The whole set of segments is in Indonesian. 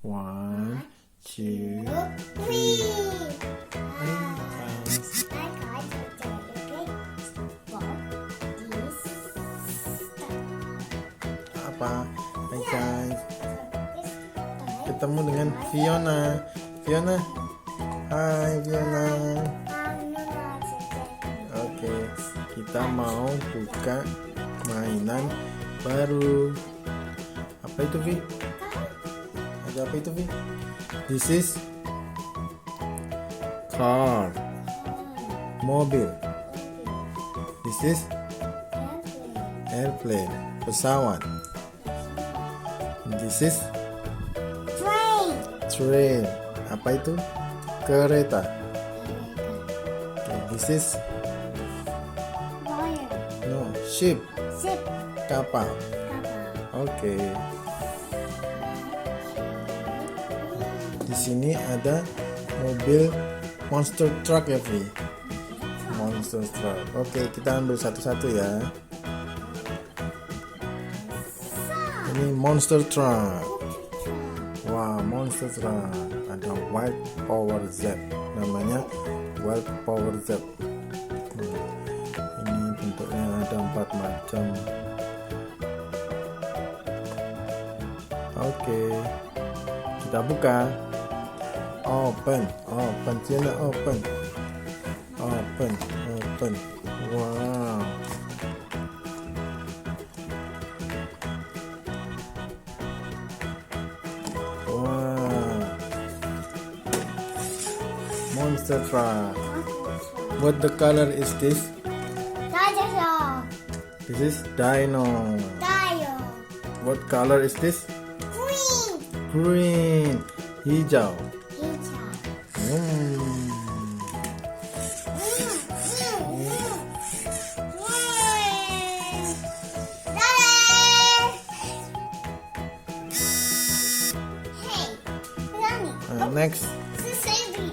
One, two, three. Apa? Hai guys, ketemu dengan Fiona. Fiona, hai Fiona. Oke, kita mau buka mainan baru. Apa itu, Vi? Ada apa itu, Vi? This is car, mobil. This is airplane, pesawat. This is train. Apa itu? Kereta. Okay, this is ship. Kapal. Oke. Di sini ada mobil monster truck ya, Vi. Monster truck. Oke, kita ambil satu-satu ya. Ini monster truck. Wah, monster truck. Ada white power Z. Namanya white power Z. Ini bentuknya ada 4 macam. Oke, kita buka. Open. Fiona, open. Wow. Monster truck. What the color is this? Dinosaur. This is dino. What color is this? Green. Hijau.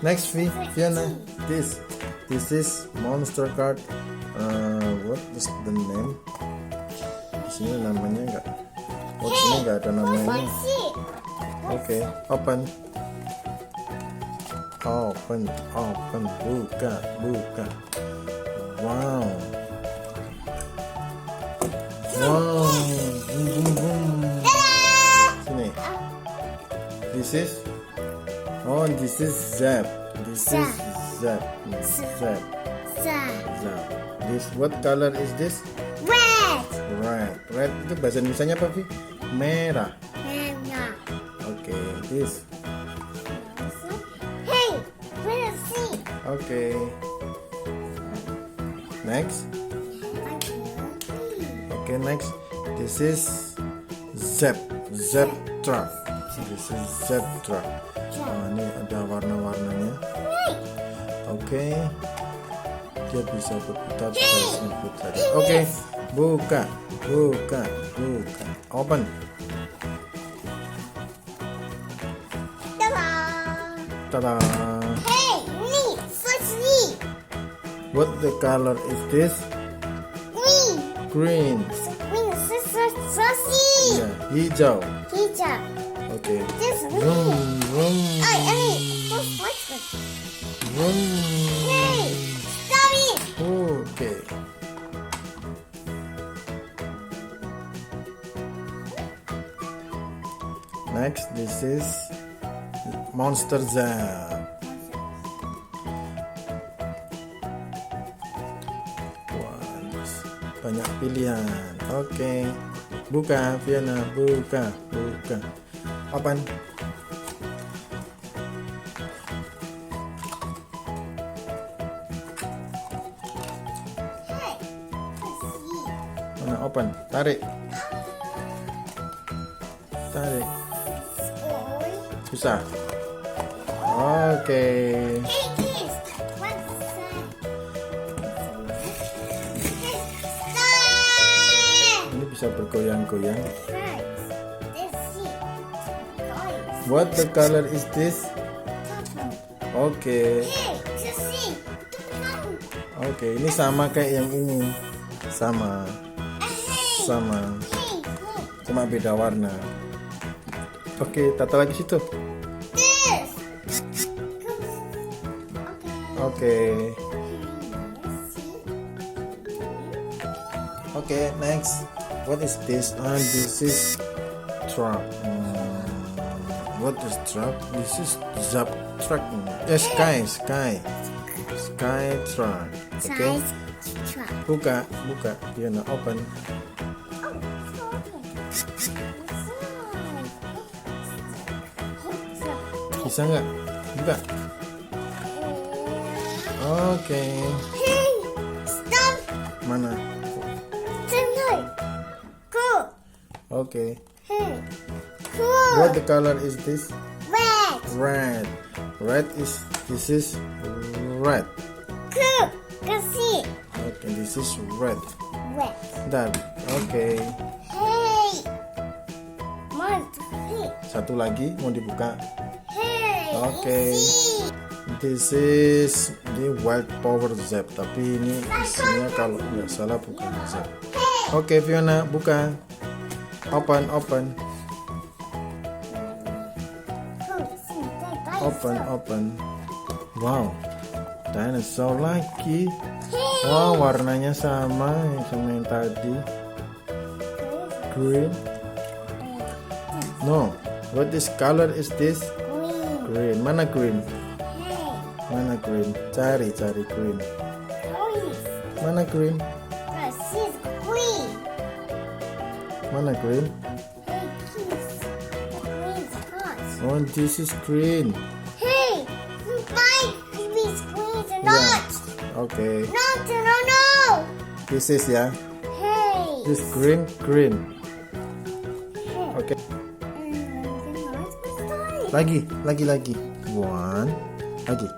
Next, Fiona. This is monster card. What is the name? Di sini namanya enggak. Oh, di sini enggak ada namanya. Oke, open. Buka. Wow. Sini. This is Zap. This, what color is this? Red itu bahasa Indonesianya apa, Vi? Merah. Oke, this. Oke. Next. Oke, next. This is Zap truck. This is Zap truck. Ini ada warna-warnanya. Oke. Dia bisa berputar, bisa berputar. Oke. Buka. Open. Tada. What the color is this? Green. Yeah, hijau. Okay. Okay. Next, this is Monster Zap. Banyak pilihan. Oke. Buka, Fiona, buka. Open. Mana open? Tarik. Susah. Oke. Ini bisa bergoyang-goyang. What the color is this? Oke. Ini sama kayak yang ini. Sama. Cuma beda warna. Oke, tata lagi situ. This. Oke. Okay. Oke, next. What is this? This is truck. What is truck? This is zap truck. Sky truck. Okay. Size truck. Buka. Fiona, open. Bisa nggak? Buka. Oke. Hey, stop. Mana? Tonight. Cool. Oke. Hey, cool. What the color is this? Red. Red. This is red. Cool. Kasih. Okay, this is red. Red. That. Okay. Hey. One, hey. Satu lagi mau dibuka. Hey. Okay. See. This is the wild power zap, tapi ini isinya kalau nggak salah bukan zap. Oke, Fiona, buka. Open. Open. Wow, dinosaur lagi. Wow, warnanya sama yang tadi. Green. No, what this color is this? Green. Green. Mana green? Hey. Mana green? Cari green. Orange. Mana green? Kasih green. Mana green? Hey, kiss. Green spots. Oh, this is green. Hey, my these greens are not. Okay. No. This is ya. Hey. This green. Okay. Lagi. One. Lagi.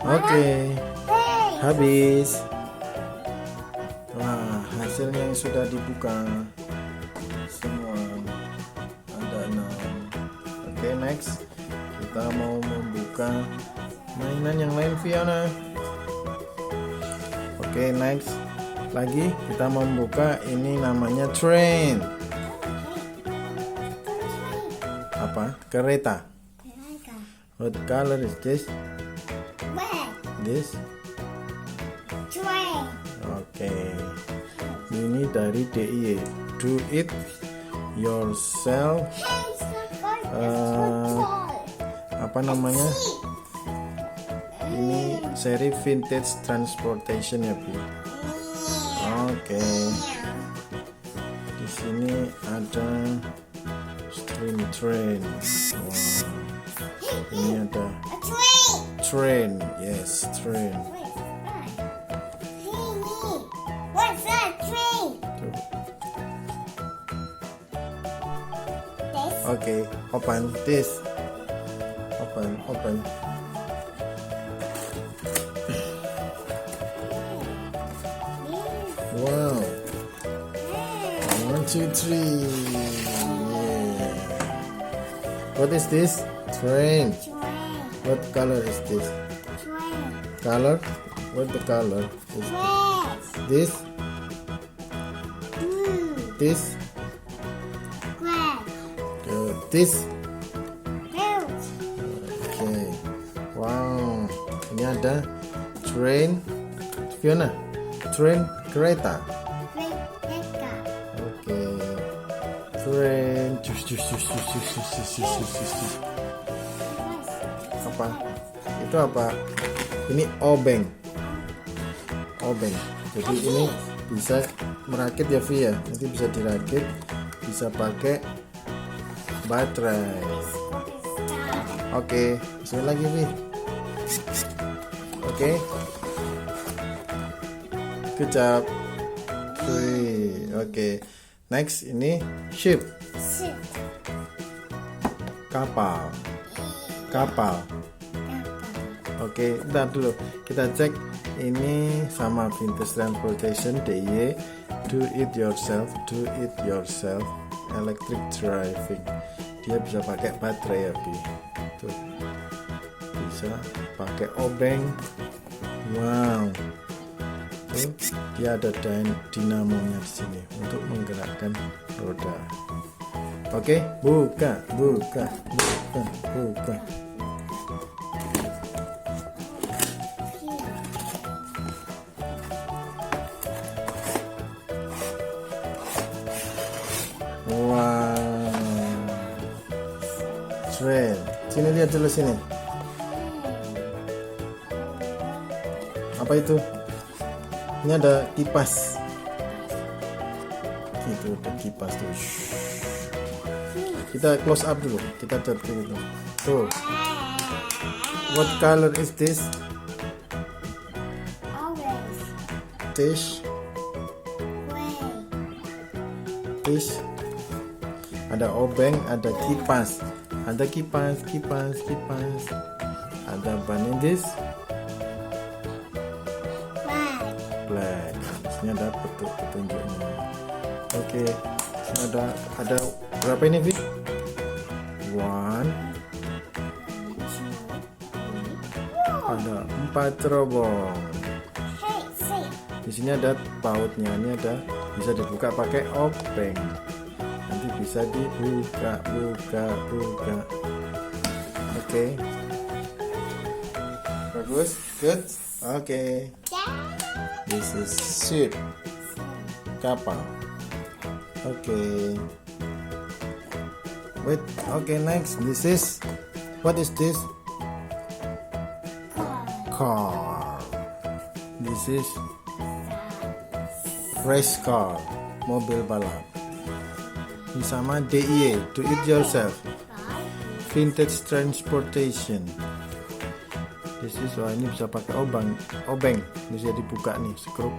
Oke. Habis. Wah, hasilnya yang sudah dibuka semua ada 6. Oke, next kita mau membuka mainan yang lain, Fiona. Oke, next lagi kita mau membuka ini namanya train. Apa? Kereta. What color is this? Red. This? Train. Oke. Ini dari DIY. Do it yourself. Apa namanya? Ini seri vintage transportation ya, Bi. Oke. Di sini ada stream train. Wow. Ini ada A train. train. Yes, train. What's that train? This. Oke, open this. Open. Wow. 1, 2, 3. Yeah. What is this? Train. What color is this? Color? What the color is this? This? Good. This? Okay. Wow. Ini ada train. Fiona. Train kereta. Oke. Train. Apa? Itu apa? Ini obeng. Jadi ini bisa merakit ya, Vi ya. Nanti bisa dirakit, bisa pakai baterai. Oke, bisa lagi, Vi. Oke. Good job. Oke. Next ini ship. Kapal. Oke, bentar dulu. Kita cek ini sama vintage transportation DIY. Do it yourself. Electric driving. Dia bisa pakai baterai ya, Bi. Tuh. Bisa pakai obeng. Wow. itu dia ada dinamonya di sini untuk menggerakkan roda. Oke, buka. Wow, train. Sini lihat dulu sini. Apa itu? Ini ada kipas. Itu ada kipas tuh. Kita close up dulu. Kita lihat dulu. Tuh. What color is this? Orange. Fish. Gray. Fish. Ada obeng, ada kipas. Ada kipas. Ada ban this. Black. Ini ada petunjuknya. Oke. Ini ada berapa ini, Vi? 1. Ada 4 terobong. Hey, see. Di sini ada pautnya. Ini ada bisa dibuka pakai obeng. Nanti bisa dibuka. Oke. Bagus. Good. Oke. This is ship. Kapal. Okay. Wait. Okay, next. This is. What is this? Car. This is race car. Mobil balap. Ini sama DIY. Do it yourself. Vintage transportation. This is, wah ini bisa pakai obeng, bisa dibuka nih, skrup.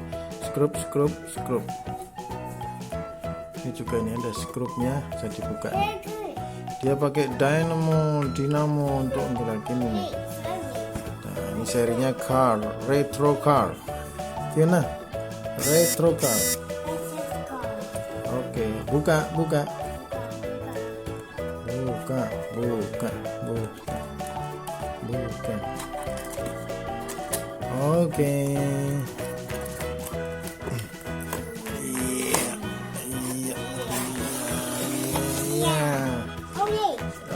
Ini juga ini ada skrupnya, bisa dibuka nih. Dia pakai dinamo untuk gerakin ini. Nah, ini serinya car, retro car. Fiona, retro car. Oke, buka. Oke.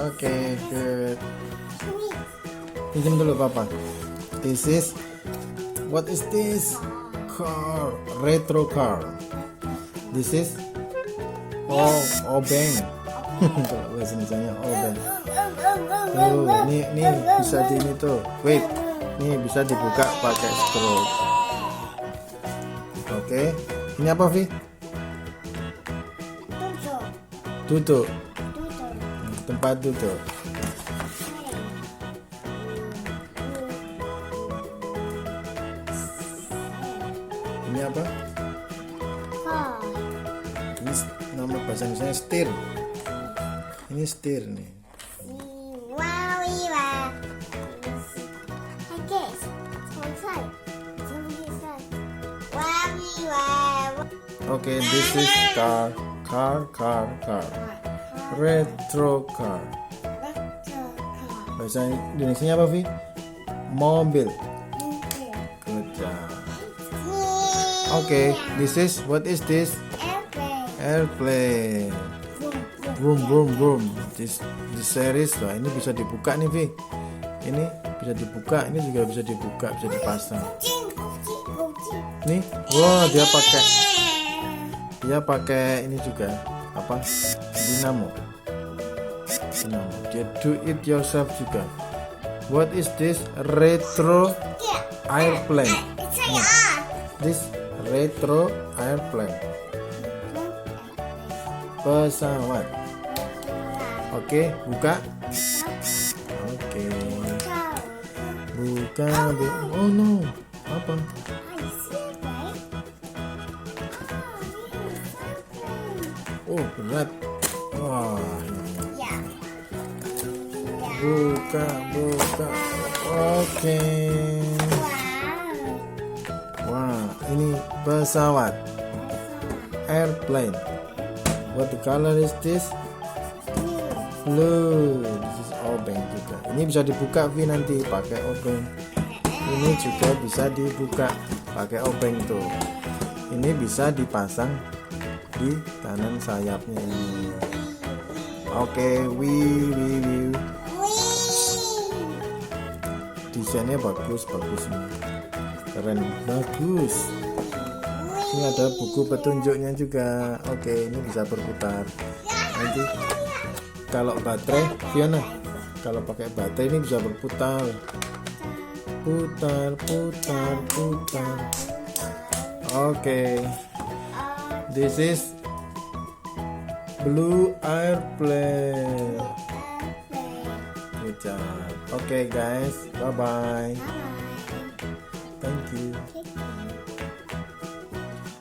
Oke, good. Pinjam dulu papa. This is, what is this? Car, retro car. This is obeng. Kalau bahasa Indonesia obeng. Tuh, ini bisa di ini tuh. Wait. Ini bisa dibuka pakai screw. Oke. Ini apa, Vi? Duduk. Tempat duduk. Ini apa? Ini nama bahasa Indonesia setir. Ini setir nih. Okay, this is car. Retro car. Bahasa Indonesia apa, Vi? Mobil. Good job. Okay, this is, what is this? Airplane. Vroom. This series, wah ini bisa dibuka nih, Vi. Ini bisa dibuka, ini juga bisa dibuka, bisa dipasang. Nih, wow, dia pakai ini juga apa? Dinamo. Dia do it yourself juga. What is this? Retro airplane. This retro airplane. Pesawat. Oke, buka. Oke. Buka. Oh no. Apa? Oh, berat. Wah. Buka. Oke. Wah, ini pesawat. Airplane. What the color is this? Blue. This is obeng juga. Ini bisa dibuka, Vi, nanti pakai obeng. Ini juga bisa dibuka. pakai obeng tuh. Ini bisa dipasang di kanan sayapnya ini. Oke, wih. Desainnya bagus ini. Keren, bagus. Ini ada buku petunjuknya juga. Oke, ini bisa berputar. Nanti kalau baterai, Fiona, kalau pakai baterai ini bisa berputar. Putar. Oke. This is blue airplane. Good job. Okay guys, bye bye. Thank you.